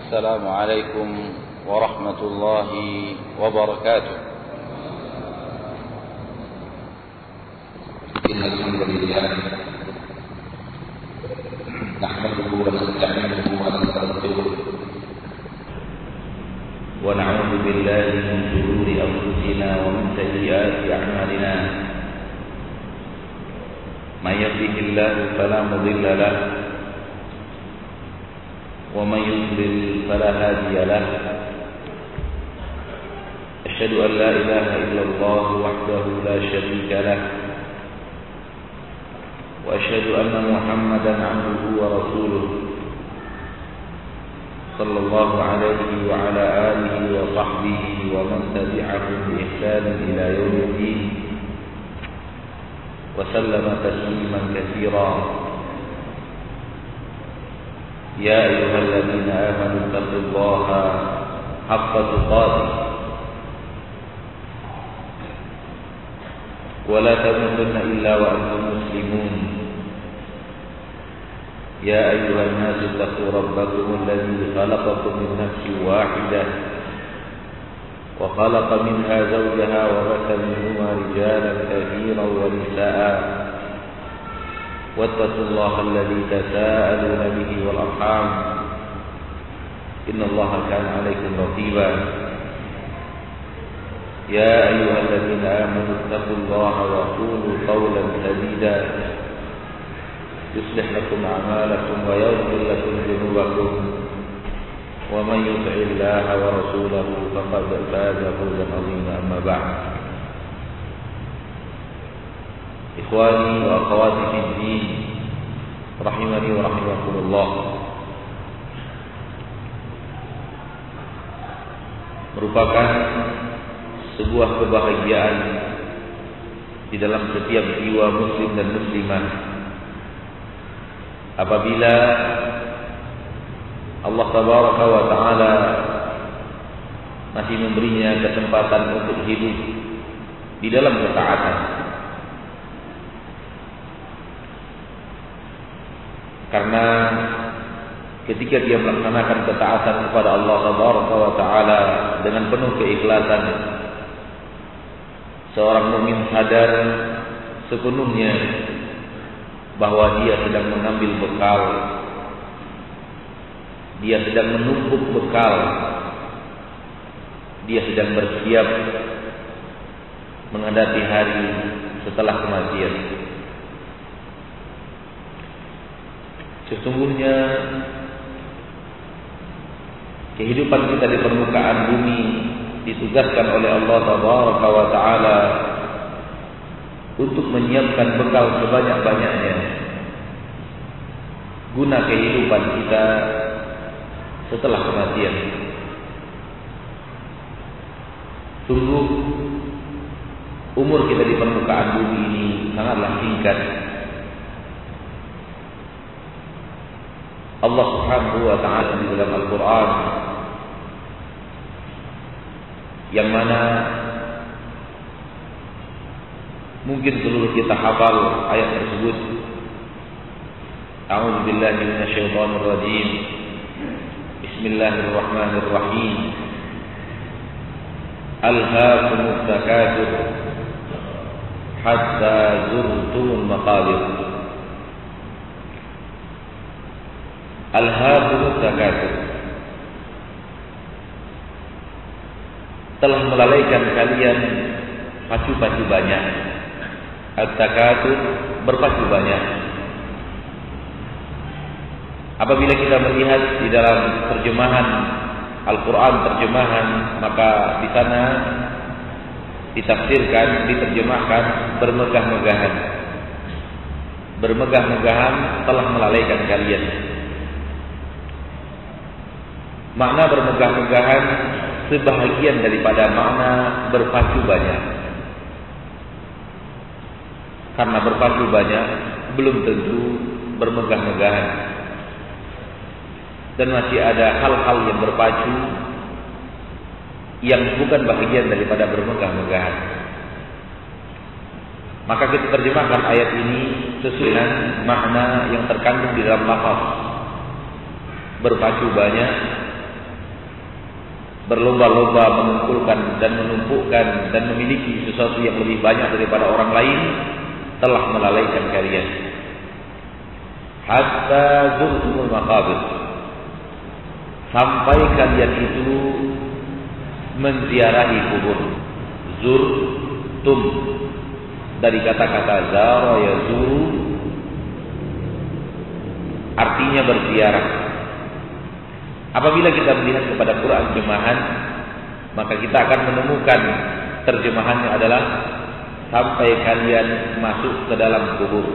السلام عليكم ورحمة الله وبركاته. إن الحمد لله نحمده ونستعينه ونستغفره ونعوذ بالله من شرور أنفسنا ومن سيئات أعمالنا. من يهده الله فلا مضل له ومن يضلل فلا هادي له. أشهد أن لا إله إلا الله وحده لا شريك له وأشهد أن محمدا عبده ورسوله صلى الله عليه وعلى آله وصحبه ومن تبعهم بإحسان إلى يوم الدين وسلم تسليما كثيرا. يا أيها الذين آمنوا اتقوا الله حق تقاته ولا تموتن إلا وأنتم مسلمون. يا أيها الناس اتقوا ربكم الذي خلقكم من نفس واحدة وخلق منها زوجها وبث منهما رجالا كثيرا ونساء واتقوا الله الذي تساءلون به والأرحام إن الله كان عليكم رقيبا. يا أيها الذين آمنوا اتقوا الله وقولوا قولا سديدا يصلح لكم أعمالكم ويغفر لكم ذنوبكم ومن يطع الله ورسوله فقد فاز فوزا عظيما. أما بعد، إخواني وأخواتي في الدين رحمني ورحمكم الله. Merupakan sebuah kebahagiaan di dalam setiap jiwa muslim dan muslimah apabila Allah Tabaraka wa Ta'ala masih memberinya kesempatan untuk hidup di dalam ketaatan. Karena ketika dia melaksanakan ketaatan kepada Allah Tabaraka wa Ta'ala dengan penuh keikhlasan, seorang mukmin sadar sepenuhnya bahwa dia sedang mengambil bekal, dia sedang menumpuk bekal, dia sedang bersiap menghadapi hari setelah kematian. Sesungguhnya kehidupan kita di permukaan bumi ditugaskan oleh Allah Tabaraka wa Ta'ala untuk menyiapkan bekal sebanyak-banyaknya guna kehidupan kita setelah kematian. Sungguh umur kita di permukaan bumi ini sangatlah singkat. Allah Subhanahu wa Ta'ala di dalam Al-Quran yang mana mungkin seluruh kita hafal ayat tersebut. A'udzu billahi minasyaitonir rajim. Bismillahirrahmanirrahim. Alhaakumut takatsur hatta zurtumul maqabir. Alhaakumut takatsur, telah melalaikan kalian pacu-pacu banyak. At-takatsur, berpacu banyak. Apabila kita melihat di dalam terjemahan Al-Quran, maka di sana ditafsirkan, diterjemahkan bermegah-megahan. Bermegah-megahan telah melalaikan kalian. Makna bermegah-megahan sebahagian daripada makna berpacu banyak. Karena berpacu banyak belum tentu bermegah-megahan. Dan masih ada hal-hal yang berpacu yang bukan bagian daripada bermegah-megahan. Maka kita terjemahkan ayat ini sesuai dengan makna yang terkandung di dalam lafaz. Berpacu banyak berlomba-lomba mengumpulkan dan menumpukkan dan memiliki sesuatu yang lebih banyak daripada orang lain, telah melalaikan kalian. Hatta zurtumul maqabir, sampai kalian itu menziarahi kubur. Zurtum dari kata-kata zara yazuru, artinya berziarah. Apabila kita melihat kepada Quran terjemahan, maka kita akan menemukan terjemahannya adalah sampai kalian masuk ke dalam kubur.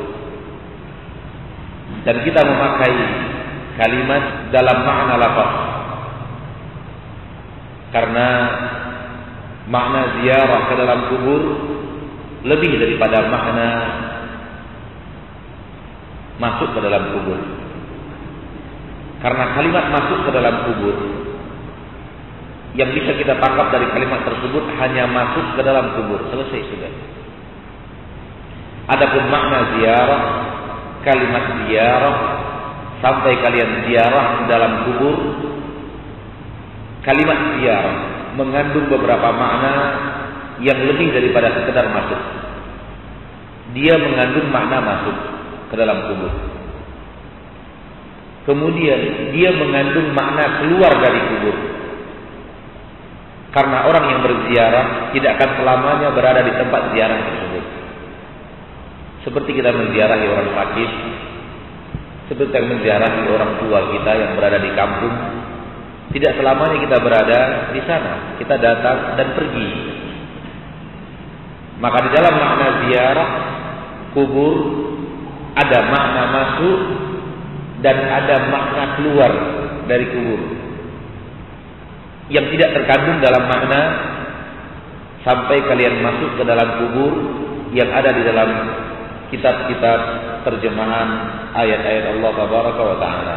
Dan kita memakai kalimat dalam makna lafaz, karena makna ziarah ke dalam kubur lebih daripada makna masuk ke dalam kubur. Karena kalimat masuk ke dalam kubur, yang bisa kita tangkap dari kalimat tersebut hanya masuk ke dalam kubur, selesai sudah. Adapun makna ziarah, kalimat ziarah, sampai kalian ziarah dalam kubur, kalimat ziarah mengandung beberapa makna yang lebih daripada sekedar masuk. Dia mengandung makna masuk ke dalam kubur. Kemudian dia mengandung makna keluar dari kubur. Karena orang yang berziarah tidak akan selamanya berada di tempat ziarah tersebut. Seperti kita menziarahi orang sakit, seperti yang menziarahi orang tua kita yang berada di kampung. Tidak selamanya kita berada di sana. Kita datang dan pergi. Maka di dalam makna ziarah kubur ada makna masuk dan ada makna keluar dari kubur, yang tidak terkandung dalam makna sampai kalian masuk ke dalam kubur yang ada di dalam kitab-kitab terjemahan ayat-ayat Allah Tabaraka wa Ta'ala.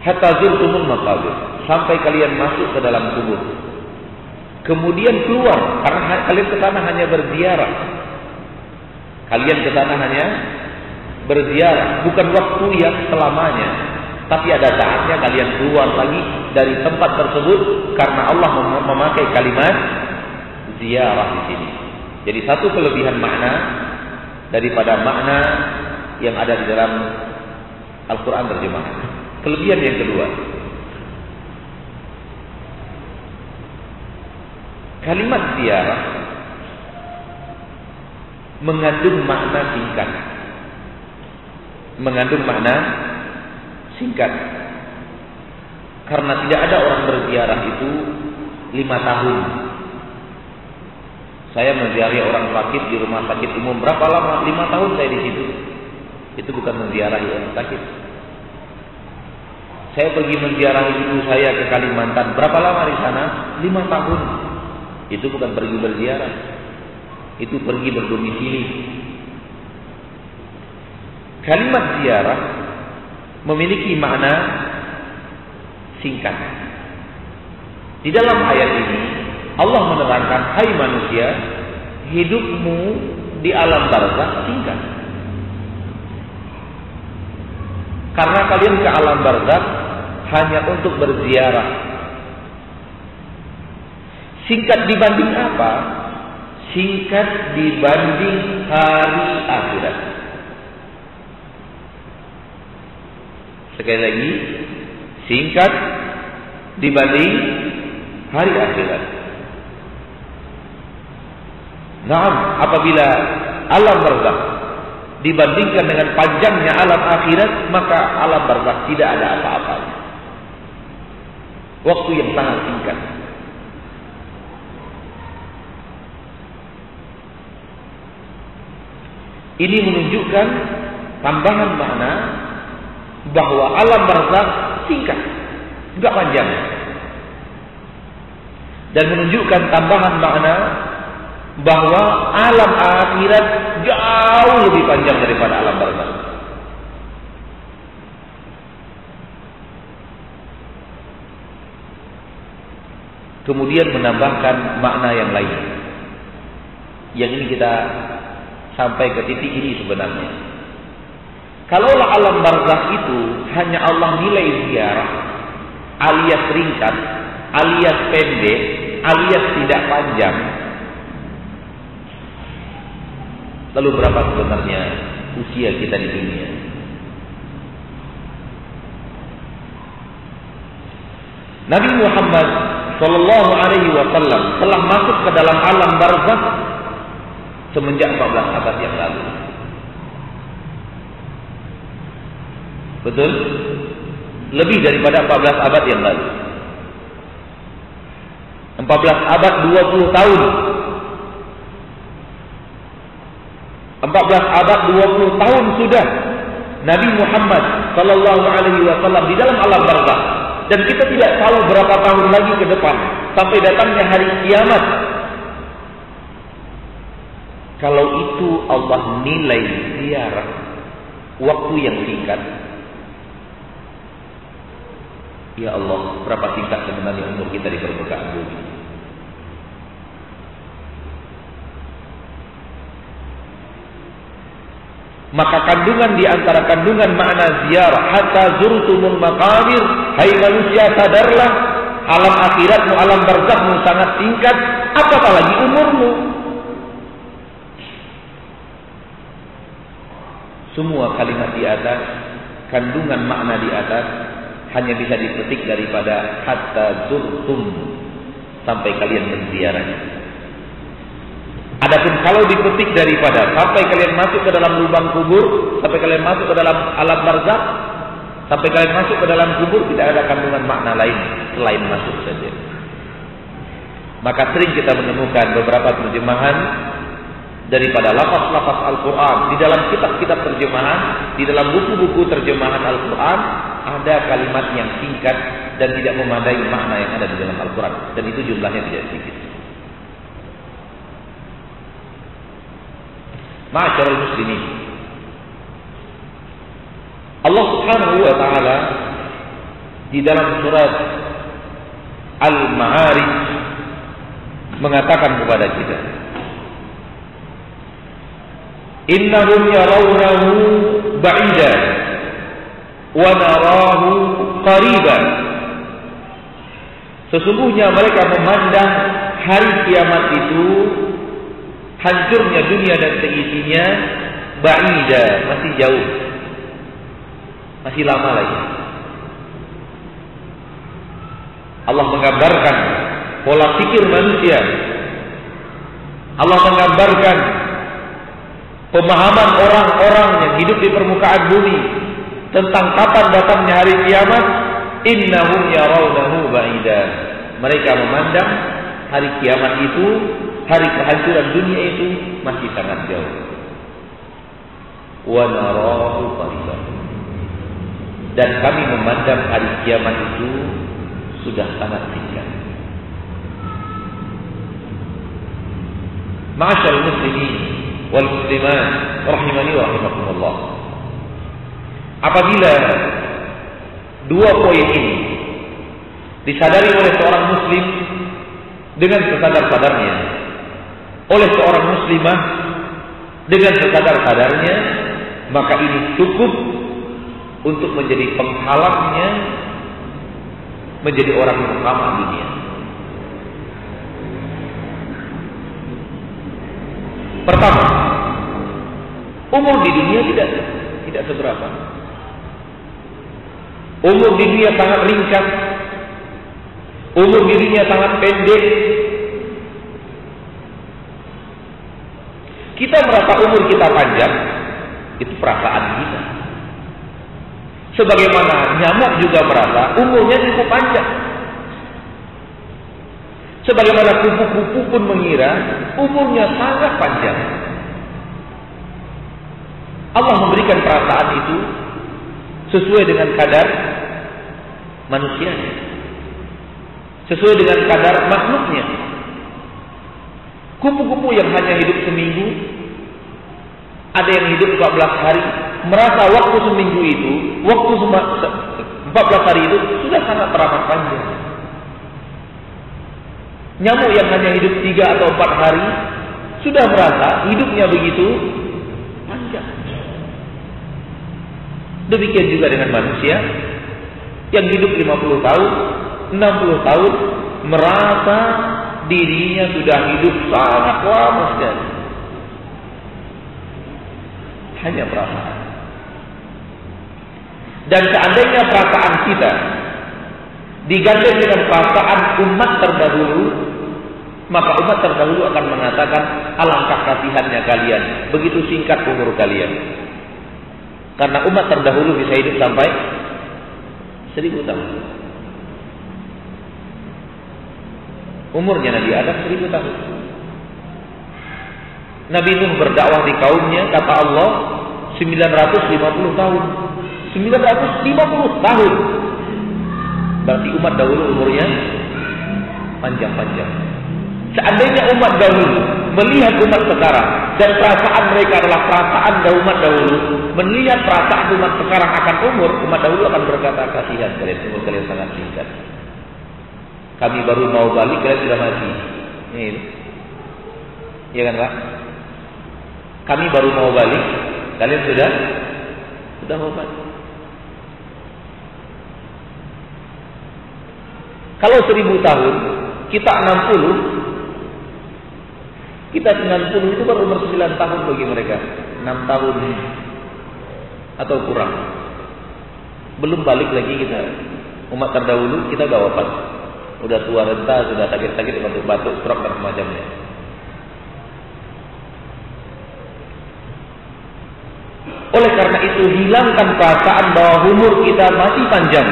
Hatta zurtumul maqabir, sampai kalian masuk ke dalam kubur. Kemudian keluar, karena kalian ke sana hanya berziarah. Kalian ke sana hanya berziarah, bukan waktu yang selamanya. Tapi ada saatnya kalian keluar lagi dari tempat tersebut karena Allah memakai kalimat ziarah di sini. Jadi satu kelebihan makna daripada makna yang ada di dalam Al-Quran terjemahan. Kelebihan yang kedua, kalimat ziarah mengandung makna singkat. Mengandung makna singkat. Karena tidak ada orang berziarah itu 5 tahun. Saya menziarahi orang sakit di rumah sakit umum. Berapa lama? 5 tahun saya di situ. Itu bukan menziarahi orang sakit. Saya pergi menziarahi ibu saya ke Kalimantan. Berapa lama di sana? 5 tahun. Itu bukan pergi berziarah. Itu pergi berdomisili. Kalimat ziarah memiliki makna singkat. Di dalam ayat ini Allah menerangkan, hai manusia, hidupmu di alam barzakh singkat. Karena kalian ke alam barzakh hanya untuk berziarah. Singkat dibanding apa? Singkat dibanding hari akhirat. Sekali lagi, singkat dibanding hari akhirat. Naam, apabila alam barzakh dibandingkan dengan panjangnya alam akhirat, maka alam barzakh tidak ada apa-apanya. Waktu yang sangat singkat. Ini menunjukkan tambahan makna bahwa alam barzakh singkat, enggak panjang. Dan menunjukkan tambahan makna bahwa alam akhirat jauh lebih panjang daripada alam barzakh. Kemudian menambahkan makna yang lain. Yang ini kita sampai ke titik ini sebenarnya. Kalaulah alam barzakh itu hanya Allah nilai ziarah, alias ringkas, alias pendek, alias tidak panjang, lalu berapa sebenarnya usia kita di dunia? Nabi Muhammad Sallallahu Alaihi Wasallam telah masuk ke dalam alam barzakh semenjak 14 abad yang lalu. Betul? Lebih daripada 14 abad yang lalu. 14 abad 20 tahun. 14 abad 20 tahun sudah Nabi Muhammad Sallallahu Alaihi Wasallam di dalam alam barzakh. Dan kita tidak tahu berapa tahun lagi ke depan sampai datangnya hari kiamat. Kalau itu Allah nilai ziarah waktu yang singkat, ya Allah, berapa singkat sebenarnya umur kita di permukaan bumi? Maka kandungan di antara kandungan makna ziarah, hatta zurtumul maqabir, hai manusia sadarlah, alam akhiratmu, alam barzakhmu sangat singkat, apatah lagi umurmu. Semua kalimat di atas, kandungan makna di atas hanya bisa dipetik daripada hatta zurtum, sampai kalian menziarahnya. Adapun kalau dipetik daripada sampai kalian masuk ke dalam lubang kubur, sampai kalian masuk ke dalam alam barzakh, sampai kalian masuk ke dalam kubur, tidak ada kandungan makna lain selain masuk saja. Maka sering kita menemukan beberapa terjemahan daripada lafaz-lafaz Al-Quran di dalam kitab-kitab terjemahan, di dalam buku-buku terjemahan Al-Quran ada kalimat yang singkat dan tidak memadai makna yang ada di dalam Al-Quran, dan itu jumlahnya tidak sedikit. Ma'asyiral muslimin, Allah Subhanahu wa taala di dalam surat Al-Ma'arij mengatakan kepada kita, innahum yarawnahu ba'idan wa narahu qariban. Sesungguhnya mereka memandang hari kiamat itu, hancurnya dunia dan seisinya, ba'ida, masih jauh, masih lama lagi. Allah menggambarkan pola pikir manusia. Allah menggambarkan pemahaman orang-orang yang hidup di permukaan bumi tentang kapan datangnya hari kiamat. Innahum yarawnahu ba'ida. Mereka memandang hari kiamat itu, hari kehancuran dunia itu masih sangat jauh. Wa narahu qariban. Dan kami memandang hari kiamat itu sudah sangat dekat. Ma'asyiral muslimin wal muslimat rahimani wa rahimakumullah. Apabila dua poin ini disadari oleh seorang muslim dengan sesadar-sadarnya, oleh seorang muslimah dengan sesadar-sadarnya, maka ini cukup untuk menjadi penghalangnya menjadi orang yang ramah dunia. Pertama, umur di dunia tidak seberapa. Umur di dunia sangat ringkas. Umur di dunia sangat pendek. Kita merasa umur kita panjang, itu perasaan kita. Sebagaimana nyamuk juga merasa umurnya cukup panjang. Sebagaimana kupu-kupu pun mengira umurnya sangat panjang. Allah memberikan perasaan itu sesuai dengan kadar manusianya, sesuai dengan kadar makhluknya. Kupu-kupu yang hanya hidup seminggu, ada yang hidup 14 hari, merasa waktu seminggu itu, waktu 14 hari itu sudah sangat teramat panjang. Nyamuk yang hanya hidup 3 atau 4 hari sudah merasa hidupnya begitu panjang. Demikian juga dengan manusia yang hidup 50 tahun, 60 tahun, merasa dirinya sudah hidup sangat lama sekali. Hanya perasaan. Dan seandainya perasaan kita digandeng dengan perasaan umat terdahulu, maka umat terdahulu akan mengatakan, alangkah kasihannya kalian, begitu singkat umur kalian. Karena umat terdahulu bisa hidup sampai 1000 tahun. Umurnya Nabi Adam 1000 tahun. Nabi Nuh berdakwah di kaumnya, kata Allah, 950 tahun. 950 tahun. Berarti umat dahulu umurnya panjang-panjang. Seandainya umat dahulu melihat umat sekarang dan perasaan mereka adalah perasaan umat dahulu, melihat perasaan umat sekarang akan umur, umat dahulu akan berkata, kasihan kalian, umur kalian sangat singkat. Kami baru mau balik, kalian sudah mati. Ini, iya kan Pak? Kami baru mau balik, kalian sudah wafat. Kalau 1000 tahun, kita 60, kita 90 itu baru umur 9 tahun bagi mereka. 6 tahun atau kurang. Belum balik lagi kita. Umat terdahulu kita udah wafat. Udah tua renta, sudah sakit-sakit, batuk-batuk, stroke dan semacamnya. Oleh karena itu, hilangkan perasaan bahwa umur kita masih panjang.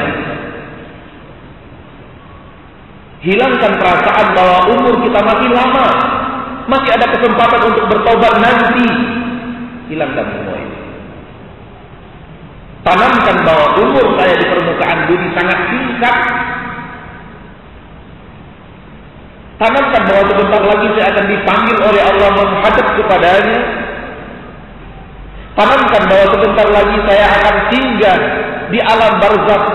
Hilangkan perasaan bahwa umur kita masih lama. Masih ada kesempatan untuk bertobat nanti. Hilangkan semua ini. Tanamkan bahwa umur saya di permukaan bumi sangat singkat. Tanamkan bahwa sebentar lagi saya akan dipanggil oleh Allah menghadap kepadanya. Tanamkan bahwa sebentar lagi saya akan tinggal di alam barzakh.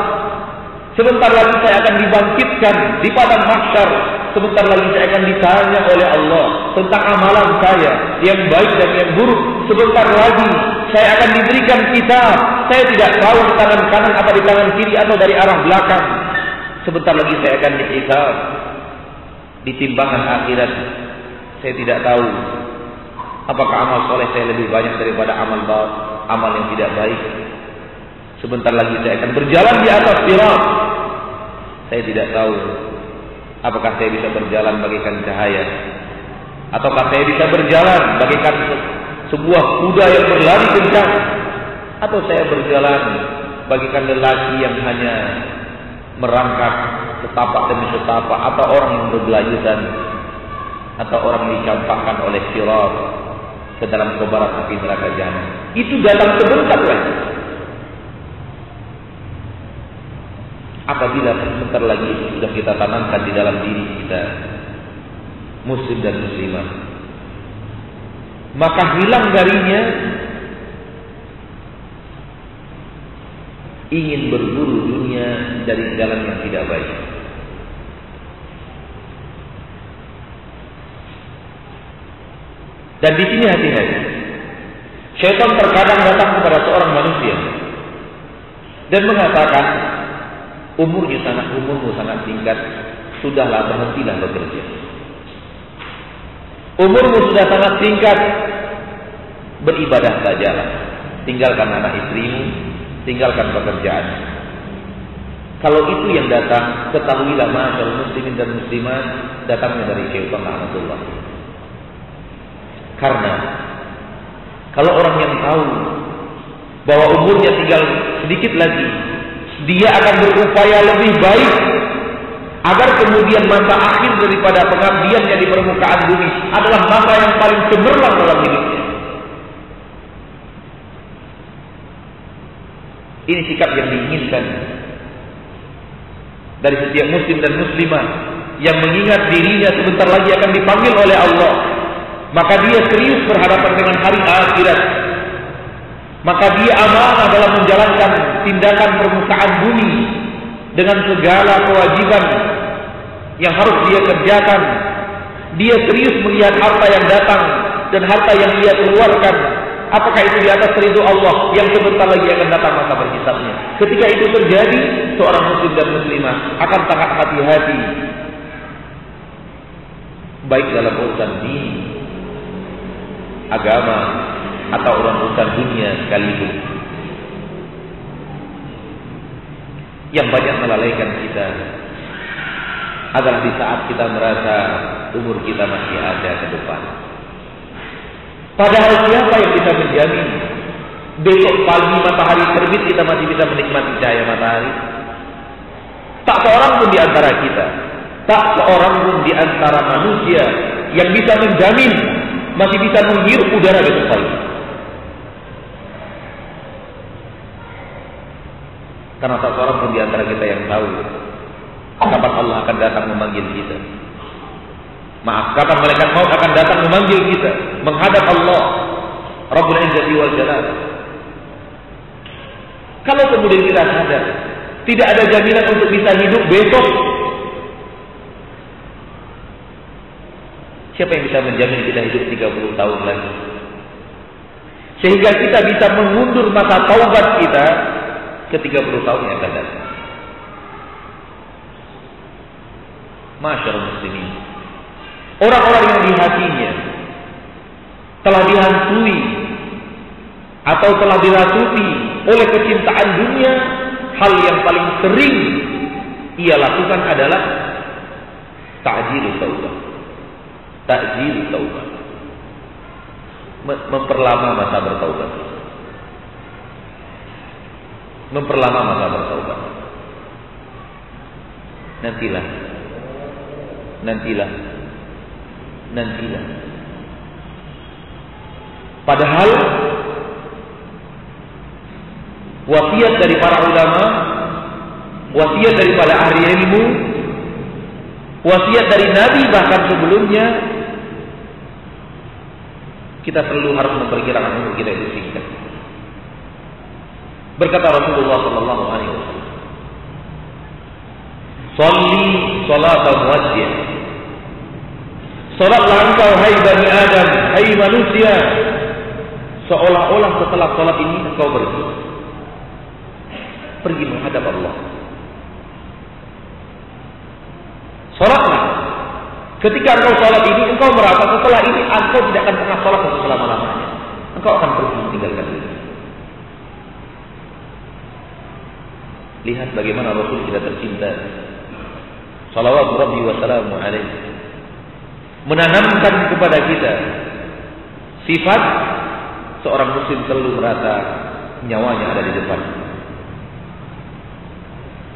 Sebentar lagi saya akan dibangkitkan di padang mahsyar. Sebentar lagi saya akan ditanya oleh Allah tentang amalan saya yang baik dan yang buruk. Sebentar lagi saya akan diberikan kitab. Saya tidak tahu di tangan kanan apa di tangan kiri atau dari arah belakang. Sebentar lagi saya akan dihisab di timbangan akhirat. Saya tidak tahu apakah amal soleh saya lebih banyak daripada amal yang tidak baik. Sebentar lagi saya akan berjalan di atas sirat. Saya tidak tahu apakah saya bisa berjalan bagaikan cahaya, ataukah saya bisa berjalan bagaikan sebuah kuda yang berlari kencang, atau saya berjalan bagaikan lelaki yang hanya merangkak setapak demi setapak, atau orang yang bergelayutan, atau orang yang dicampakkan oleh sirat ke dalam kobaran api neraka jahanam. Itu datang sebentar lagi. Apabila sebentar lagi sudah kita tanamkan di dalam diri kita, muslim dan muslimah, maka hilang darinya ingin berburu dunia dari jalan yang tidak baik. Dan di sini hati-hati. Syaitan terkadang datang kepada seorang manusia dan mengatakan, umurmu sangat singkat, sudahlah, berhentilah bekerja. Umurmu sudah sangat singkat, beribadah sajalah. Tinggalkan anak istrimu, tinggalkan pekerjaan. Kalau itu yang datang, ketahuilah ma'asyarul muslimin dan muslimat, datangnya dari syaitan la'natullah. Karena kalau orang yang tahu bahwa umurnya tinggal sedikit lagi, dia akan berupaya lebih baik agar kemudian masa akhir daripada pengabdiannya di permukaan bumi adalah masa yang paling cemerlang dalam hidupnya. Ini sikap yang diinginkan dari setiap muslim dan muslimah yang mengingat dirinya sebentar lagi akan dipanggil oleh Allah. Maka dia serius berhadapan dengan hari akhirat. Maka dia amanah dalam menjalankan tindakan permukaan bumi dengan segala kewajiban yang harus dia kerjakan. Dia serius melihat harta yang datang dan harta yang dia keluarkan Apakah itu di atas ridho Allah yang sebentar lagi akan datang masa berhisabnya? Ketika itu terjadi, seorang muslim dan muslimah akan sangat hati-hati, baik dalam urusan dini, agama, atau urusan dunia sekalipun, yang banyak melalaikan kita adalah di saat kita merasa umur kita masih ada ke depan. Padahal siapa yang bisa menjamin besok pagi matahari terbit kita masih bisa menikmati cahaya matahari? Tak seorang pun di antara kita, tak seorang pun di antara manusia yang bisa menjamin masih bisa menghirup udara besok pagi. Karena tak seorang pun di antara kita yang tahu kapan Allah akan datang memanggil kita. Maaf, kapan malaikat maut akan datang memanggil kita menghadap Allah Rabbul Izzati wal Jalal. Kalau kemudian kita sadar tidak ada jaminan untuk bisa hidup besok, siapa yang bisa menjamin kita hidup 30 tahun lagi? Sehingga kita bisa mengundur masa taubat kita ke 30 tahun yang akan datang. Masyaallah muslimin, orang-orang yang di hatinya telah dihantui atau telah dirasuki oleh kecintaan dunia, hal yang paling sering ia lakukan adalah ta'jilul taubah. Ta'jilul taubah, memperlama masa bertaubat. Memperlama masa bertaubat. Nantilah. Padahal wasiat dari para ulama, wasiat dari para ahli ilmu, wasiat dari Nabi bahkan sebelumnya, kita perlu harus memperkirakan umur kita itu singkat. Berkata Rasulullah sallallahu alaihi wasallam, "Shalli salatal muwajjih." Salatlah engkau hai Bani Adam, hai manusia, seolah-olah setelah salat ini engkau pergi menghadap Allah. Salatlah. Ketika engkau salat ini, engkau merasa setelah ini engkau tidak akan pernah salat selama-lamanya. Engkau akan pergi meninggalkan dunia. Lihat bagaimana Rasul kita tercinta, salawatu Rabbi wa salamu alaihi, menanamkan kepada kita sifat seorang muslim selalu merasa nyawanya ada di depan.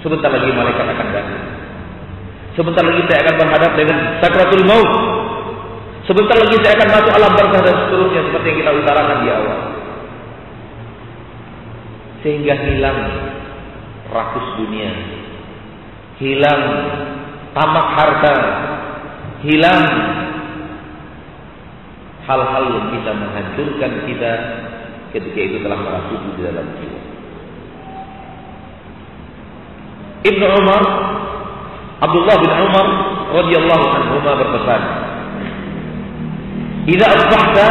Sebentar lagi malaikat akan datang. Sebentar lagi saya akan berhadap dengan sakratul maut. Sebentar lagi saya akan masuk alam barzakh dan seterusnya, seperti yang kita utarakan di awal. Sehingga hilang rakus dunia, hilang tamak harta, hilang hal-hal yang bisa menghancurkan kita ketika itu telah merasuki di dalam jiwa. Ibnu Umar, Abdullah bin Umar radhiyallahu anhuma berpesan, "Idza asbahta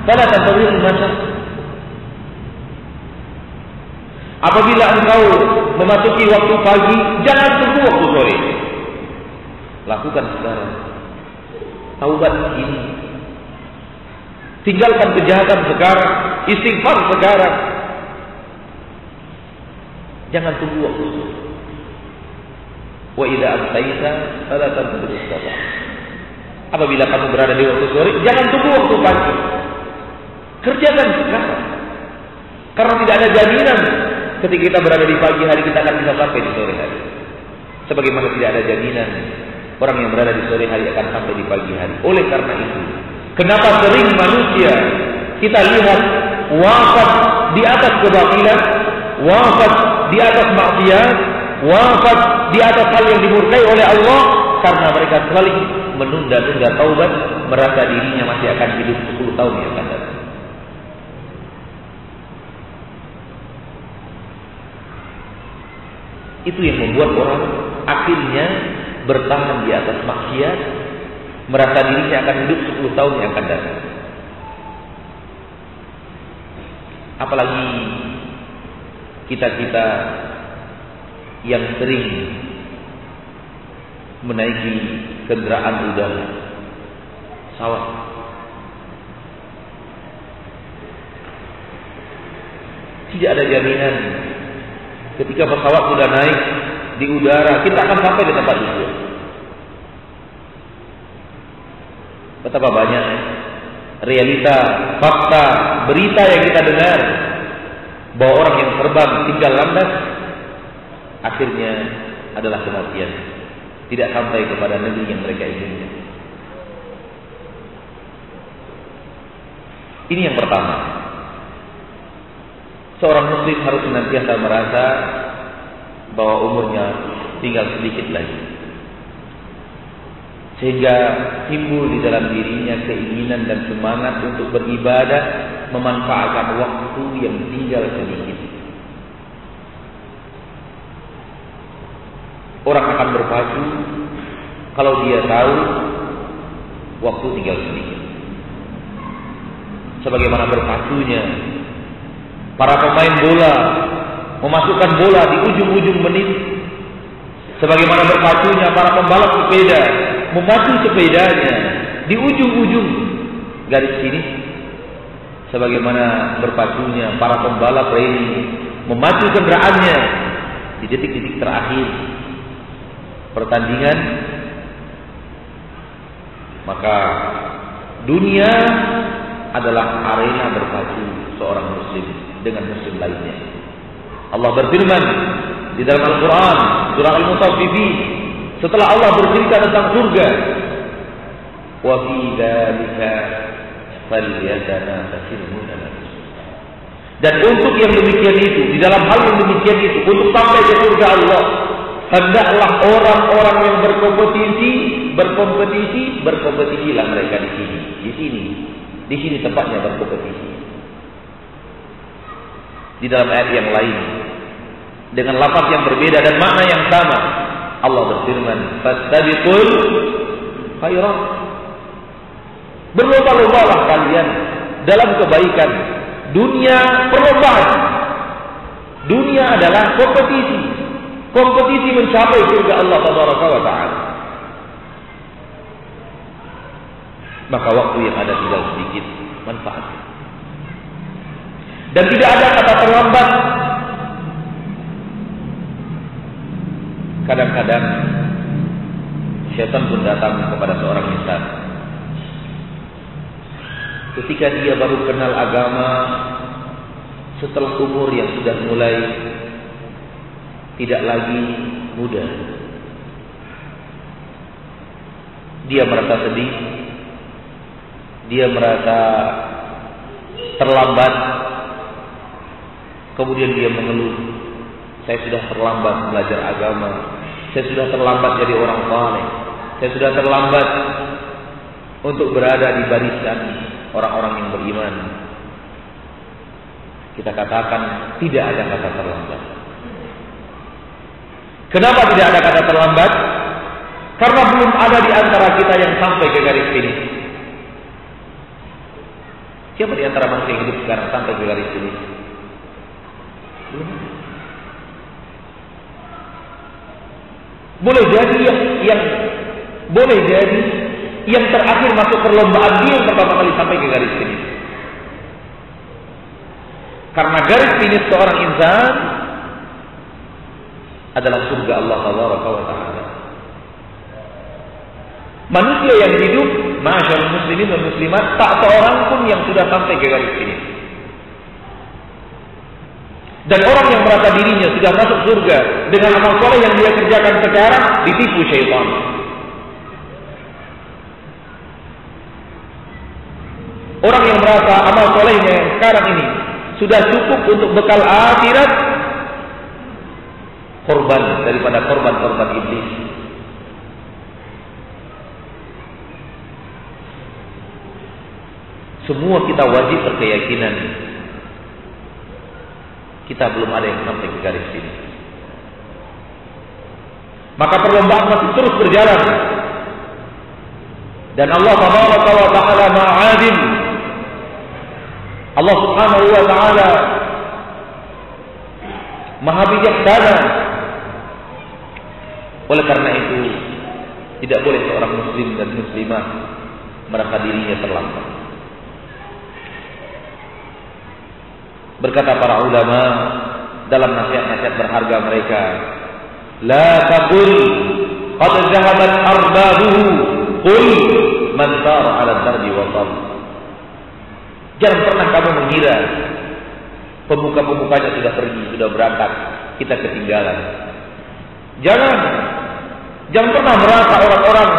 fala tantazir al-masa." Apabila engkau memasuki waktu pagi, jangan tunggu waktu sore. Lakukan sekarang. Taubat ini. Tinggalkan kejahatan sekarang, istighfar sekarang. Jangan tunggu waktu sore. Wa idza amsayta fala tantazir as-sabah. Apabila kamu berada di waktu sore, jangan tunggu waktu pagi. Kerjakan sekarang. Karena tidak ada jaminan ketika kita berada di pagi hari kita akan bisa sampai di sore hari. Sebagaimana tidak ada jaminan orang yang berada di sore hari akan sampai di pagi hari. Oleh karena itu, kenapa sering manusia kita lihat wafat di atas kebatilan, wafat di atas maksiat, wafat di atas hal yang dimurkai oleh Allah, karena mereka selalu menunda-nunda taubat, merasa dirinya masih akan hidup 10 tahun yang akan datang. Itu yang membuat orang akhirnya bertahan di atas maksiat, merasa dirinya akan hidup 10 tahun yang akan datang. Apalagi kita-kita yang sering menaiki kendaraan udara, pesawat. Tidak ada jaminan ketika pesawat sudah naik di udara kita akan sampai ke tempat tujuan. Betapa banyak realita, fakta, berita yang kita dengar bahwa orang yang terbang tinggal landas akhirnya adalah kematian, tidak sampai kepada negeri yang mereka inginkan. Ini yang pertama. Seorang muslim harus senantiasa merasa bahwa umurnya tinggal sedikit lagi, sehingga timbul di dalam dirinya keinginan dan semangat untuk beribadah, memanfaatkan waktu yang tinggal sedikit. Orang akan berpacu kalau dia tahu waktu tinggal sedikit. Sebagaimana berpacunya para pemain bola memasukkan bola di ujung-ujung menit, sebagaimana berpacunya para pembalap sepeda memacu sepedanya di ujung-ujung garis finish, sebagaimana berpacunya para pembalap rally memacu kendaraannya di detik-detik terakhir pertandingan. Maka dunia adalah arena berpacu seorang muslim dengan muslim lainnya. Allah berfirman di dalam Al-Quran surah Al-Mutaffifin, setelah Allah bercerita tentang surga, wa fi dzalika falyatanafasil mutanafisun. Dan untuk yang demikian itu, di dalam hal yang demikian itu, untuk sampai ke surga Allah, hendaklah orang-orang yang berkompetisilah mereka di sini tempatnya berkompetisi. Di dalam ayat yang lain dengan lafaz yang berbeda dan makna yang sama, Allah berfirman, fastabiqul khairat. Berlomba-lombalah kalian dalam kebaikan. Dunia perlombaan. Dunia adalah kompetisi. Kompetisi mencapai surga Allah Tabaraka wa Ta'ala. Maka waktu yang ada tinggal sedikit, manfaatkan. Dan tidak ada kata terlambat. Kadang-kadang syaitan pun datang kepada seorang insan ketika dia baru kenal agama, setelah umur yang sudah mulai tidak lagi muda. Dia merasa sedih, dia merasa terlambat. Kemudian dia mengeluh, saya sudah terlambat belajar agama, saya sudah terlambat jadi orang saleh, saya sudah terlambat untuk berada di barisan orang-orang yang beriman. Kita katakan tidak ada kata terlambat. Kenapa tidak ada kata terlambat? Karena belum ada di antara kita yang sampai ke garis finish. Siapa di antara manusia yang hidup sekarang sampai ke garis finish? Boleh jadi yang terakhir masuk perlombaan dia yang pertama kali sampai ke garis finish. Karena garis finish seorang insan adalah surga Allah Tabaraka wa Ta'ala. Manusia yang hidup, ma'asyarul muslimin dan muslimat, tak seorang pun yang sudah sampai ke garis finish. Dan orang yang merasa dirinya sudah masuk surga dengan amal soleh yang dia kerjakan sekarang, ditipu syaitan. Orang yang merasa amal solehnya yang sekarang ini sudah cukup untuk bekal akhirat, korban daripada korban-korban iblis. Semua kita wajib berkeyakinan kita belum ada yang sampai ke garis ini. Maka perlombaan masih terus berjalan. Dan Allah Tabaraka wa Ta'ala ma'adin. Allah Subhanahu wa taala Maha bijaksana. Oleh karena itu, tidak boleh seorang muslim dan muslimah merasa dirinya terlambat. Berkata para ulama dalam nasihat-nasihat berharga mereka, la taqul qad zahabat arbabuhu, qul man sara 'ala darbi wa sal. Jangan pernah kamu mengira pemuka-pemukanya sudah pergi, sudah berangkat, kita ketinggalan. Jangan pernah merasa orang-orang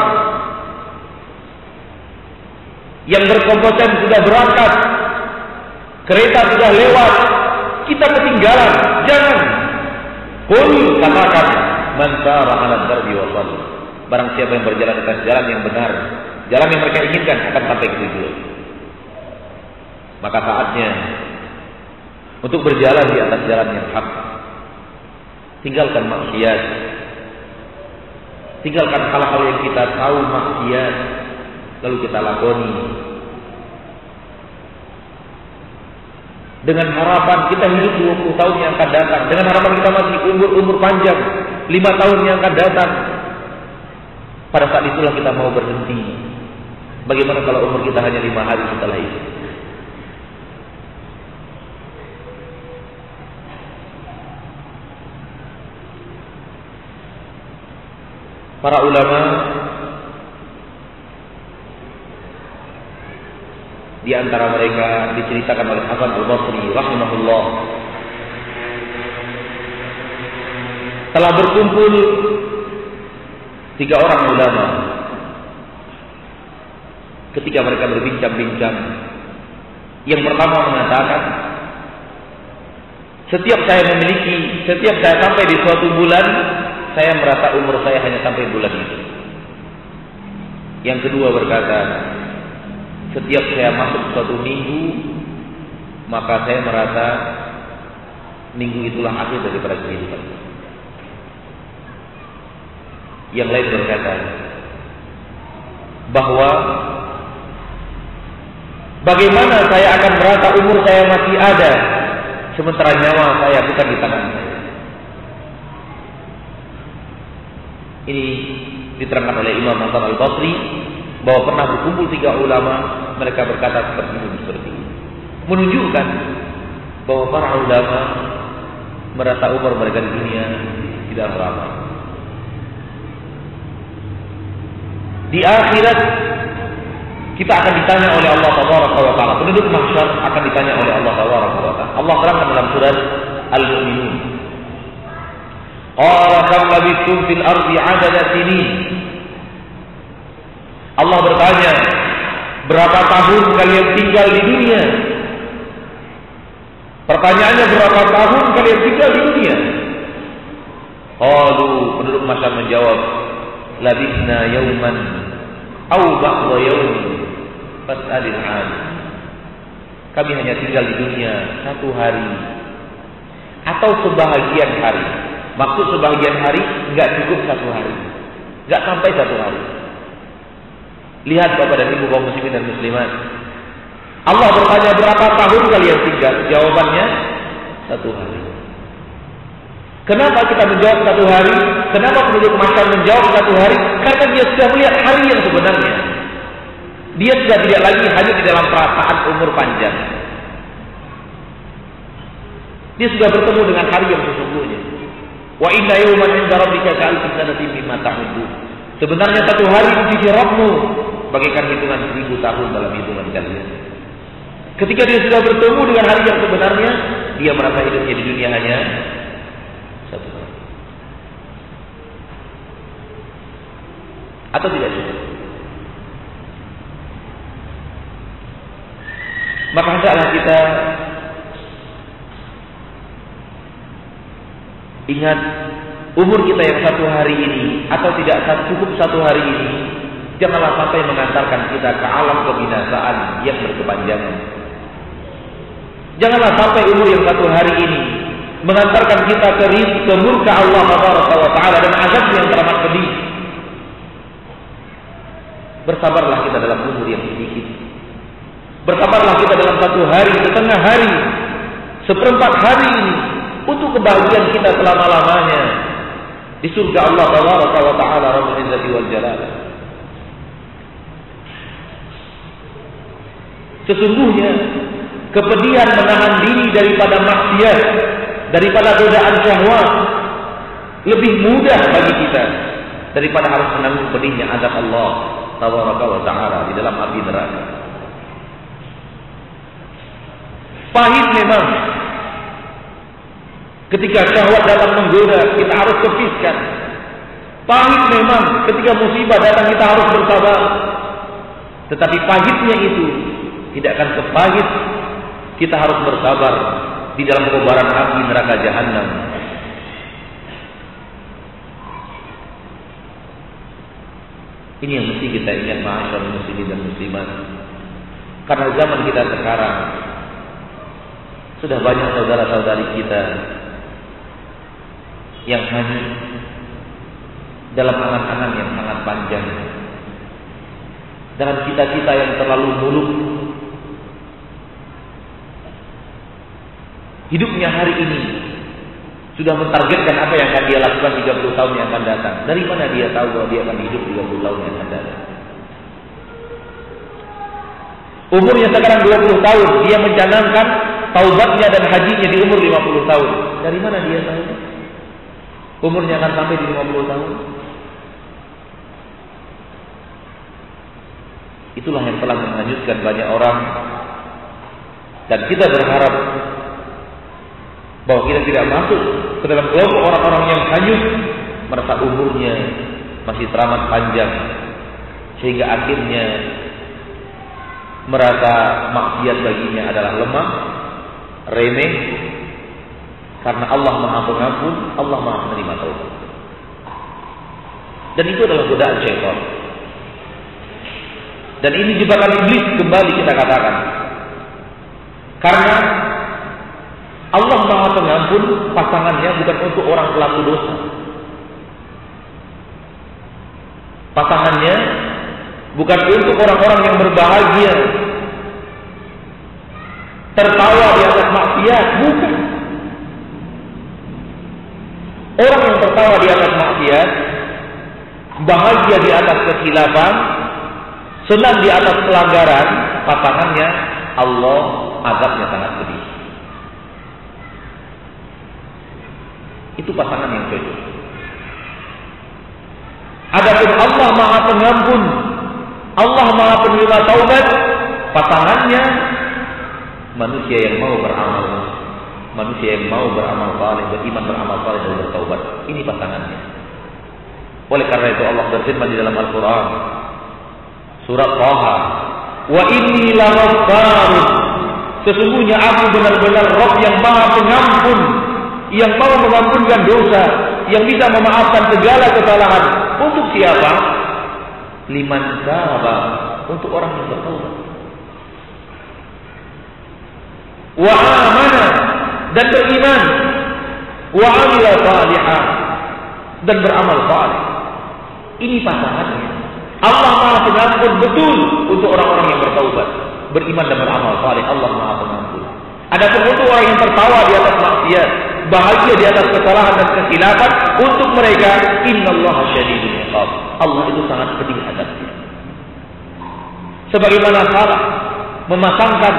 yang berkompeten sudah berangkat, kereta sudah lewat, kita ketinggalan. Jangan. Qul, katakan, man sara 'ala darbi wa sal. Barang siapa yang berjalan di atas jalan yang benar, jalan yang mereka inginkan, akan sampai ke tujuan. Maka saatnya untuk berjalan di atas jalan yang hak. Tinggalkan maksiat. Tinggalkan hal-hal yang kita tahu maksiat, lalu kita lakoni. Dengan harapan kita hidup 20 tahun yang akan datang, dengan harapan kita masih umur panjang 5 tahun yang akan datang. Pada saat itulah kita mau berhenti. Bagaimana kalau umur kita hanya 5 hari setelah itu? Para ulama di antara mereka diceritakan oleh Hasan Al-Basri rahimahullah, telah berkumpul 3 orang ulama. Ketika mereka berbincang-bincang, yang pertama mengatakan, setiap saya sampai di suatu bulan, saya merasa umur saya hanya sampai bulan itu. Yang kedua berkata, setiap saya masuk suatu minggu, maka saya merasa minggu itulah akhir daripada kehidupan. Yang lain berkata bahwa bagaimana saya akan merasa umur saya masih ada, sementara nyawa saya bukan di tangan saya. Ini diterangkan oleh Imam Hasan Al-Basri bahwa pernah berkumpul 3 ulama, mereka berkata seperti ini, menunjukkan bahwa para ulama merasa umur mereka di dunia tidak lama. Di akhirat kita akan ditanya oleh Allah Tabaraka wa Taala. Penduduk mahsyar akan ditanya oleh Allah Tabaraka wa Taala. Allah terangkan dalam surat Al-Mu'minun, qala kam labithtum fil ardi 'adada sinin. Allah bertanya, berapa tahun kalian tinggal di dunia? Pertanyaannya, berapa tahun kalian tinggal di dunia? Qalu, penduduk mahsyar menjawab, labithna yawman aw ba'da yawmin fas'alil 'ad. Kami hanya tinggal di dunia 1 hari atau sebahagian hari. Maksud sebagian hari enggak cukup 1 hari, enggak sampai 1 hari. Lihat Bapak dan Ibu kaum muslimin dan muslimat, Allah bertanya berapa tahun kalian tinggal? Jawabannya 1 hari. Kenapa kita menjawab 1 hari? Kenapa penduduk mahsyar menjawab 1 hari? Karena dia sudah melihat hari yang sebenarnya. Dia sudah tidak lagi hanya di dalam perasaan umur panjang. Dia sudah bertemu dengan hari yang sesungguhnya. Wa inna yawman 'inda rabbika ka'alfi sanatin mimma ta'udun. Sebenarnya 1 hari di sisi Rabbmu bagaikan hitungan 1000 tahun dalam hitungan kalian. Ketika dia sudah bertemu dengan hari yang sebenarnya, dia merasa hidupnya di dunia hanya 1 hari. Atau tidak cukup. Maka hendaklah kita ingat umur kita yang 1 hari ini, atau tidak cukup 1 hari ini, janganlah sampai mengantarkan kita ke alam kebinasaan yang berkepanjangan. Janganlah sampai umur yang 1 hari ini mengantarkan kita ke murka Allah Taala dan azab yang teramat pedih. Bersabarlah kita dalam umur yang sedikit. Bersabarlah kita dalam satu hari, setengah hari, seperempat hari ini untuk kebahagiaan kita selama-lamanya di surga Allah Tabaraka wa Ta'ala Rabbul Izzati wal Jalal. Sesungguhnya kepedihan menahan diri daripada maksiat, daripada godaan syahwat lebih mudah bagi kita daripada harus menanggung pedihnya azab Allah Tabaraka wa Ta'ala di dalam api neraka. Pahit memang ketika syahwat datang menggoda, kita harus tepiskan. Pahit memang ketika musibah datang, kita harus bersabar. Tetapi pahitnya itu tidak akan sepahit kita harus bersabar di dalam kobaran api neraka jahanam. Ini yang mesti kita ingat, ma'asyarul muslimin dan muslimat. Karena zaman kita sekarang sudah banyak saudara-saudari kita yang hanyut dalam angan-angan yang sangat panjang, dalam cita-cita yang terlalu muluk. Hidupnya hari ini sudah mentargetkan apa yang akan dia lakukan 30 tahun yang akan datang. Dari mana dia tahu bahwa dia akan hidup 30 tahun yang akan datang? Umurnya sekarang 20 tahun, dia mencanangkan taubatnya dan hajinya di umur 50 tahun. Dari mana dia tahu umurnya akan sampai di 50 tahun? Itulah yang telah menghanyutkan banyak orang. Dan kita berharap bahwa kita tidak masuk ke dalam kelompok orang-orang yang hanyut, merasa umurnya masih teramat panjang, sehingga akhirnya merasa maksiat baginya adalah lemah, remeh, karena Allah Maha Pengampun, Allah Maha Menerima Taubat. Dan itu adalah godaan syaitan. Dan ini jebakan iblis, kembali kita katakan. Karena Allah Maha Pengampun, pasangannya bukan untuk orang pelaku dosa. Pasangannya bukan untuk orang-orang yang berbahagia, tertawa di atas maksiat, bukan. Orang yang tertawa di atas maksiat, bahagia di atas kekhilafan, senang di atas pelanggaran, pasangannya Allah azabnya sangat pedih. Itu pasangan yang cocok. Adapun Allah Maha Pengampun, Allah Maha Penerima Taubat, pasangannya manusia yang mau beramal, manusia yang mau beramal saleh, beriman, beramal saleh dan bertaubat. Ini pasangannya. Oleh karena itu Allah berfirman di dalam Al-Quran, surat Taha, wa inni laghaffarun, sesungguhnya aku benar-benar Rabb yang Maha Pengampun, yang mau mengampunkan dosa, yang bisa memaafkan segala kesalahan. Untuk siapa? Liman taba, untuk orang yang bertaubat. Wa amana, dan beriman. Wa amila salihah, dan beramal saleh. Ini pasangannya. Allah Maha Pengampun betul untuk orang-orang yang bertaubat, beriman dan beramal saleh. Allah Maha Pengampun. Adapun untuk orang yang tertawa di atas maksiat, bahagia di atas kesalahan dan kekhilafan, untuk mereka innallaha syadidul iqab. Allah itu sangat pedih adabnya. Sebagaimana salah memasangkan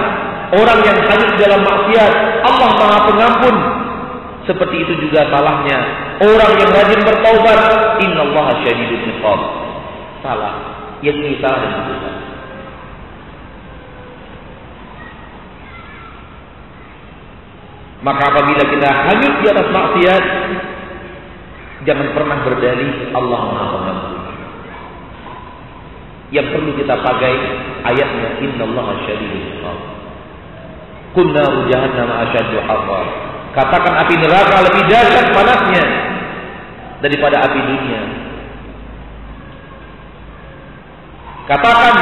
orang yang hanyut dalam maksiat, Allah Maha Pengampun, seperti itu juga salahnya orang yang rajin bertaubat, innallaha syadidul iqab. Salah, yakni salah dan dosa. Maka apabila kita hanyut di atas maksiat, jangan pernah berdalih Allah Maha Pengampun. Yang perlu kita pakai ayatnya innallaha syadidul iqab. Qul naru jahannam asyaddu harra. Katakan api neraka lebih dahsyat panasnya daripada api dunia. Katakan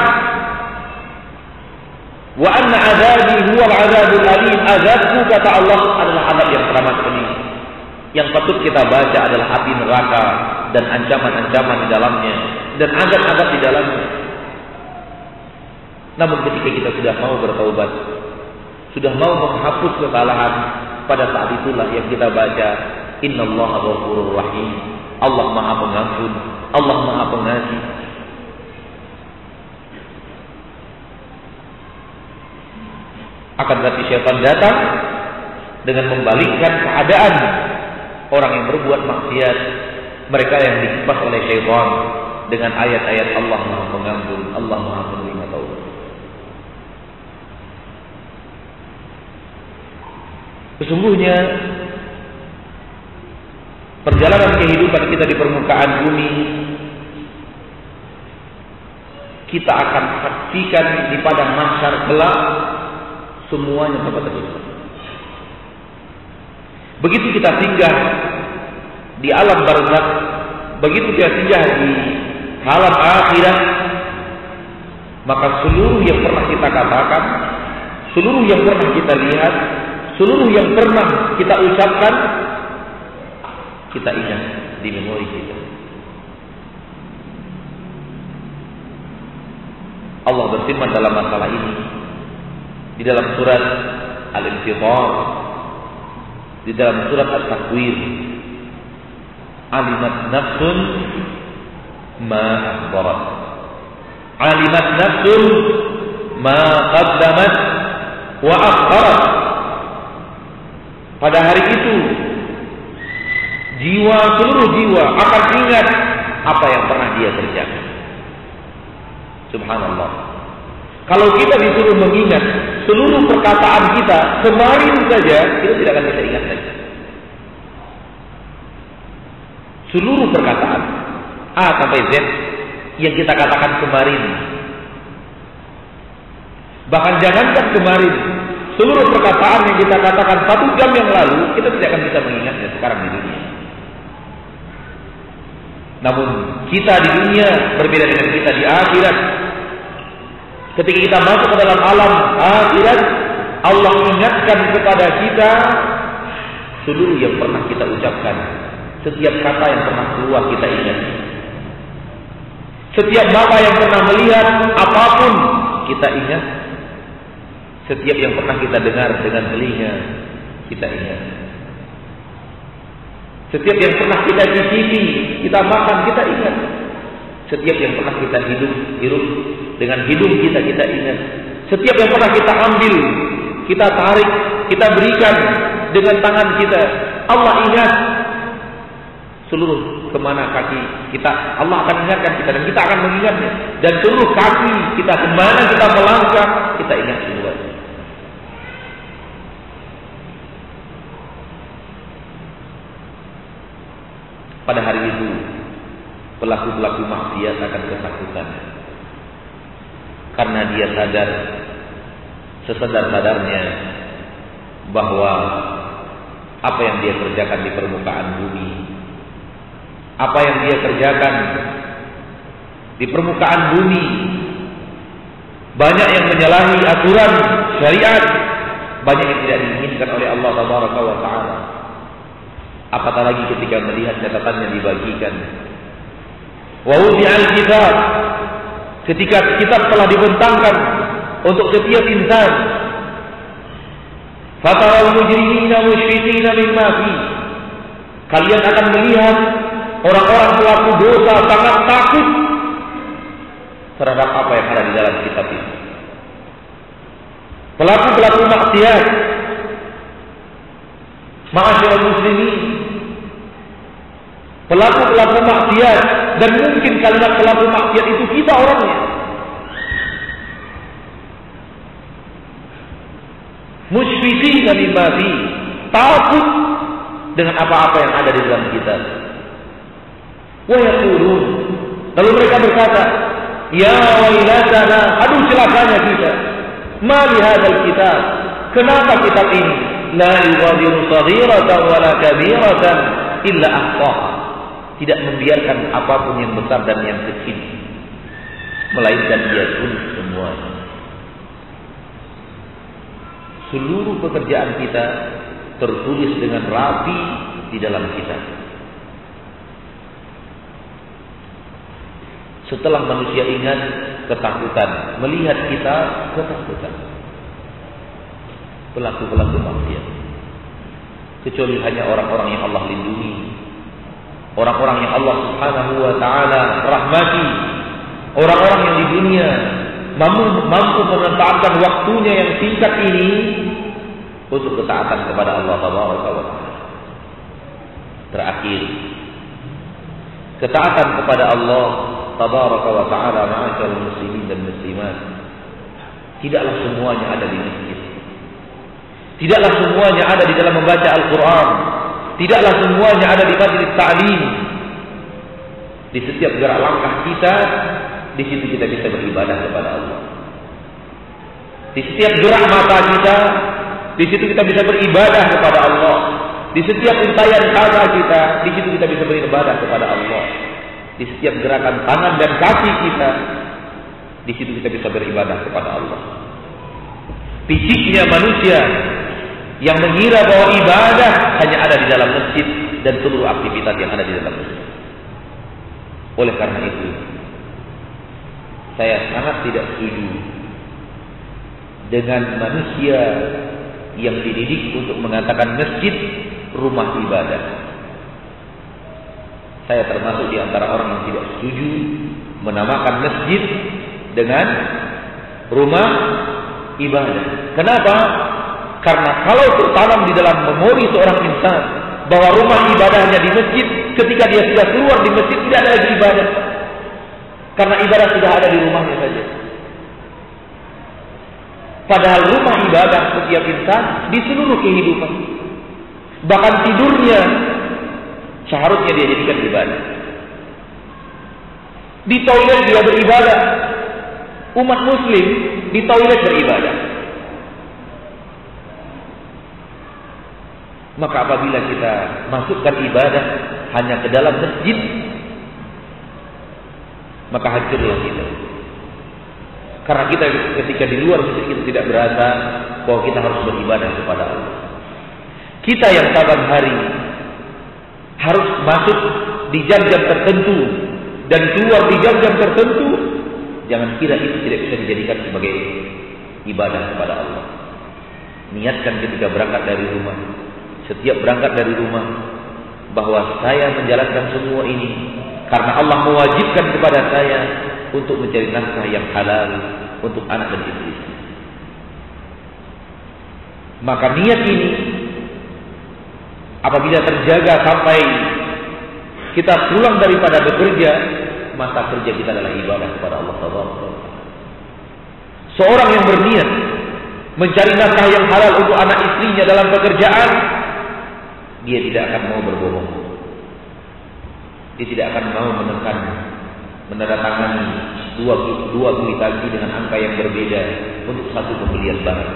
wa anna azabi huwa al-azabul alim. Azabku, kata Allah, adalah azab yang teramat pedih. Yang patut kita baca adalah api neraka dan ancaman-ancaman di dalamnya dan azab-azab di dalamnya. Namun ketika kita sudah mau bertaubat, sudah mau menghapus kesalahan, pada saat itulah yang kita baca, Innallaha ghafurur rahim. Allah Maha Pengampun, Allah Maha Pengasih. Akan tetapi syaitan datang dengan membalikkan keadaan orang yang berbuat maksiat, mereka yang dikipas oleh syaitan dengan ayat-ayat Allah Maha Pengampun, Allah Maha Penerima Taubat. Sesungguhnya perjalanan kehidupan kita di permukaan bumi kita akan saksikan di padang mahsyar kelak, semuanya dapat terjadi. Begitu kita singgah di alam barzakh, begitu kita singgah di alam akhirat, maka seluruh yang pernah kita katakan, seluruh yang pernah kita lihat, seluruh yang pernah kita ucapkan, kita ingat di memori kita. Allah berfirman dalam masalah ini di dalam surat Al-Infitar, di dalam surat At-Takwir, alimat nafsun ma akhbarat, alimat nafsun ma qaddamat wa akharat. Pada hari itu seluruh jiwa akan ingat apa yang pernah dia kerjakan. Subhanallah. Kalau kita disuruh mengingat seluruh perkataan kita kemarin saja, kita tidak akan bisa ingat lagi. Seluruh perkataan A sampai Z yang kita katakan kemarin. Bahkan jangankan kemarin, seluruh perkataan yang kita katakan 1 jam yang lalu, kita tidak akan bisa mengingatnya sekarang di dunia. Namun kita di dunia berbeda dengan kita di akhirat. Ketika kita masuk ke dalam alam akhirat, Allah ingatkan kepada kita seluruh yang pernah kita ucapkan. Setiap kata yang pernah keluar kita ingat. Setiap mata yang pernah melihat apapun kita ingat. Setiap yang pernah kita dengar dengan telinga kita ingat. Setiap yang pernah kita cicipi, kita makan, kita ingat. Setiap yang pernah kita hirup dengan hidung kita ingat. Setiap yang pernah kita ambil, kita tarik, kita berikan dengan tangan kita, Allah ingat. Seluruh kemana kaki kita, Allah akan ingatkan kita dan kita akan mengingatnya. Dan seluruh kaki kita kemana kita melangkah, kita ingat semua. Pada hari itu pelaku-pelaku maksiat akan ketakutan karena dia sadar sesadar-sadarnya bahwa apa yang dia kerjakan di permukaan bumi, apa yang dia kerjakan di permukaan bumi, banyak yang menyalahi aturan syariat, banyak yang tidak diinginkan oleh Allah Tabaraka wa Ta'ala. Apatah lagi ketika melihat catatannya dibagikan. Wa wudi'al kitab, ketika kitab telah dibentangkan untuk setiap insan. Fataral mujrimina musyfiqina mimma fi, kalian akan melihat orang-orang pelaku dosa sangat takut terhadap apa yang ada di dalam kitab itu. Pelaku-pelaku maksiat, ma'asyiral muslimin, pelaku-pelaku maksiat, dan mungkin kalimat pelaku maksiat itu kita orangnya. Musyfiqina mimma fi, takut dengan apa-apa yang ada di dalam kitab. Wa yaqulun, lalu mereka berkata, ya wailatana, aduh celakanya kita. Ma li hadzal kitab, kenapa kitab ini la yughadiru saghiratan wala kabiratan illa ahsaha, tidak membiarkan apapun yang besar dan yang kecil, melainkan dia tulis semuanya. Seluruh pekerjaan kita tertulis dengan rapi di dalam kitab. Setelah manusia ingat ketakutan, melihat kita ketakutan. Pelaku-pelaku maksiat. Kecuali hanya orang-orang yang Allah lindungi, orang-orang yang Allah Subhanahu wa taala rahmati, orang-orang yang di dunia mampu memanfaatkan waktunya yang singkat ini untuk ketaatan kepada Allah Taala. Terakhir, ketaatan kepada Allah Tabaraka wa Ta'ala, ma'asyiral muslimin dan muslimat, tidaklah semuanya ada di masjid. Tidaklah semuanya ada di dalam membaca Al-Quran. Tidaklah semuanya ada di majelis ta'lim. Di setiap gerak langkah kita, di situ kita bisa beribadah kepada Allah. Di setiap gerak mata kita, di situ kita bisa beribadah kepada Allah. Di setiap untayan kata kita, di situ kita bisa beribadah kepada Allah. Di setiap gerakan tangan dan kaki kita, di situ kita bisa beribadah kepada Allah. Pisiknya manusia yang mengira bahwa ibadah hanya ada di dalam masjid dan seluruh aktivitas yang ada di dalam masjid. Oleh karena itu, saya sangat tidak setuju dengan manusia yang dididik untuk mengatakan masjid rumah ibadah. Saya termasuk di antara orang yang tidak setuju menamakan masjid dengan rumah ibadah. Kenapa? Karena kalau tertanam di dalam memori seorang insan bahwa rumah ibadahnya di masjid, ketika dia sudah keluar di masjid tidak ada lagi ibadah. Karena ibadah sudah ada di rumahnya saja. Padahal rumah ibadah setiap insan di seluruh kehidupan. Bahkan tidurnya seharusnya dia jadikan ibadah. Di toilet dia beribadah. Umat muslim di toilet beribadah. Maka apabila kita masukkan ibadah hanya ke dalam masjid, maka hancurlah kita. Karena kita ketika di luar masjid kita tidak berasa bahwa kita harus beribadah kepada Allah. Kita yang saban hari harus masuk di jam-jam tertentu dan keluar di jam-jam tertentu. Jangan kira itu tidak bisa dijadikan sebagai ibadah kepada Allah. Niatkan ketika berangkat dari rumah, setiap berangkat dari rumah, bahwa saya menjalankan semua ini karena Allah mewajibkan kepada saya untuk mencari nafkah yang halal untuk anak dan istri. Maka niat ini apabila terjaga sampai kita pulang daripada bekerja, masa kerja kita adalah ibadah kepada Allah Taala. Seorang yang berniat mencari nafkah yang halal untuk anak istrinya dalam pekerjaan, dia tidak akan mau berbohong. Dia tidak akan mau menekan, menandatangani dua kwitansi dengan angka yang berbeda untuk satu pembelian barang.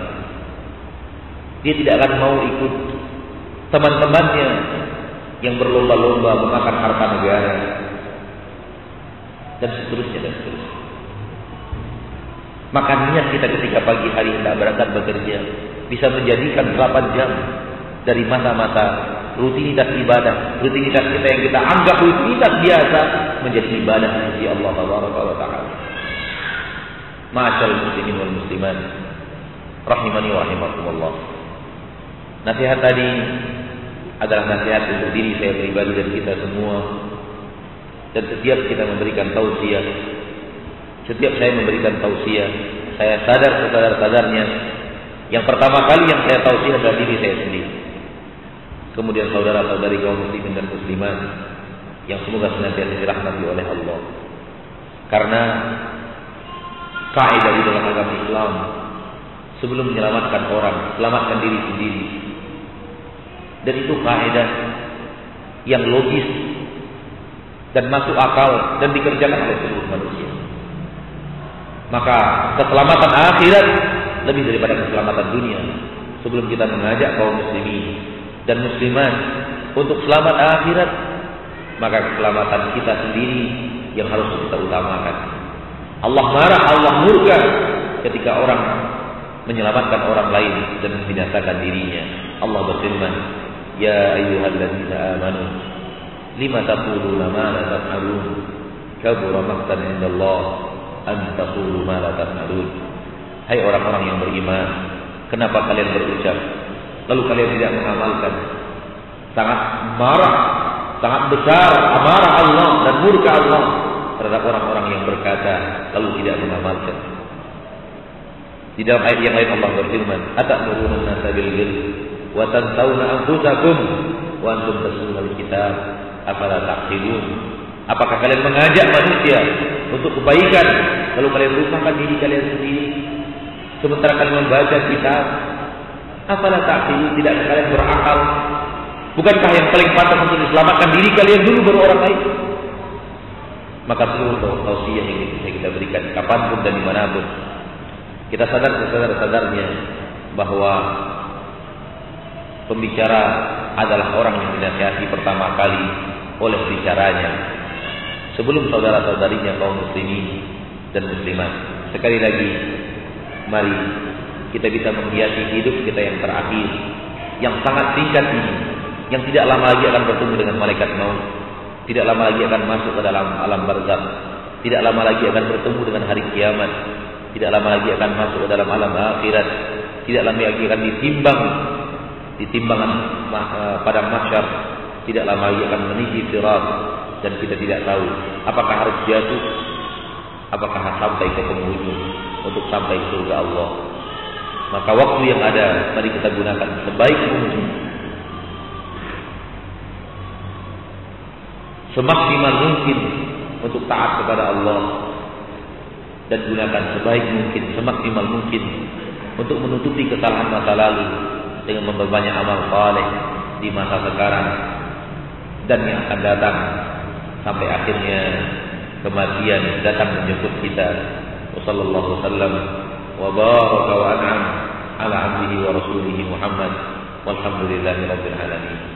Dia tidak akan mau ikut teman-temannya yang berlomba-lomba memakan harta negara dan seterusnya dan seterusnya. Maka niat kita ketika pagi hari hendak berangkat bekerja bisa menjadikan 8 jam dari mata-mata rutinitas ibadah, rutinitas kita yang kita anggap rutinitas biasa menjadi ibadah di sisi Allah Taala. Ma'asyiral muslimin wal muslimat, rahimani wa rahimakumullah. Nasihat tadi adalah nasihat untuk diri saya pribadi dan kita semua. Dan setiap kita memberikan tausiah, setiap saya memberikan tausiah, saya sadar sesadar-sadarnya yang pertama kali yang saya tausiah adalah diri saya sendiri. Kemudian saudara-saudari kaum muslimin dan muslimat yang semoga senantiasa dirahmati oleh Allah. Karena kaidah di dalam agama Islam, sebelum menyelamatkan orang, selamatkan diri sendiri. Dan itu kaidah yang logis dan masuk akal dan dikerjakan oleh seluruh manusia. Maka keselamatan akhirat lebih daripada keselamatan dunia. Sebelum kita mengajak kaum muslimin dan muslimat untuk selamat akhirat, maka keselamatan kita sendiri yang harus kita utamakan. Allah marah, Allah murka ketika orang menyelamatkan orang lain dan membinasakan dirinya. Allah berfirman, "Ya ayyuhalladzina amanu, lima taquluna ma la taf'alun, kabura maqtan 'indallah an taqulu ma la taf'alun. Hai orang-orang yang beriman, kenapa kalian berucap lalu kalian tidak mengamalkan? Sangat marah, sangat besar amarah Allah dan murka Allah terhadap orang-orang yang berkata lalu tidak mengamalkan. Di dalam ayat yang lain Allah berfirman, "Atamuruna an-nasa bil birri wa tansawna anfusakum wa antum tatluna al-kitab, afala taqilun?" Apakah kalian mengajak manusia untuk kebaikan lalu kalian lupakan diri kalian sendiri sementara kalian membaca kitab? Afala taqilun? Tidak kalian berakal? Bukankah yang paling pantas untuk diselamatkan diri kalian dulu baru orang lain? Maka seluruh tausiah yang bisa kita berikan kapanpun dan dimanapun, kita sadar-sadarnya bahwa pembicara adalah orang yang dinasihati pertama kali oleh bicaranya sebelum saudara-saudarinya kaum muslimin dan muslimat. Sekali lagi, mari kita bisa menghiasi hidup kita yang terakhir, yang sangat singkat ini, yang tidak lama lagi akan bertemu dengan malaikat maut, tidak lama lagi akan masuk ke dalam alam barzakh, tidak lama lagi akan bertemu dengan hari kiamat, tidak lama lagi akan masuk ke dalam alam akhirat, tidak lama lagi akan ditimbangan padang mahsyar, tidak lama lagi akan meniti sirat, dan kita tidak tahu apakah harus jatuh, apakah sampai ke penghujung untuk sampai surga Allah. Maka waktu yang ada mari kita gunakan sebaik mungkin, semaksimal mungkin untuk taat kepada Allah, dan gunakan sebaik mungkin, semaksimal mungkin untuk menutupi kesalahan masa lalu dengan memperbanyak amal saleh di masa sekarang dan yang akan datang, sampai akhirnya kematian datang menjemput kita. Wassallallahu wasallam wa baraka wa an'am ala abdihi wa rasulihi Muhammad walhamdulillahi rabbil alamin.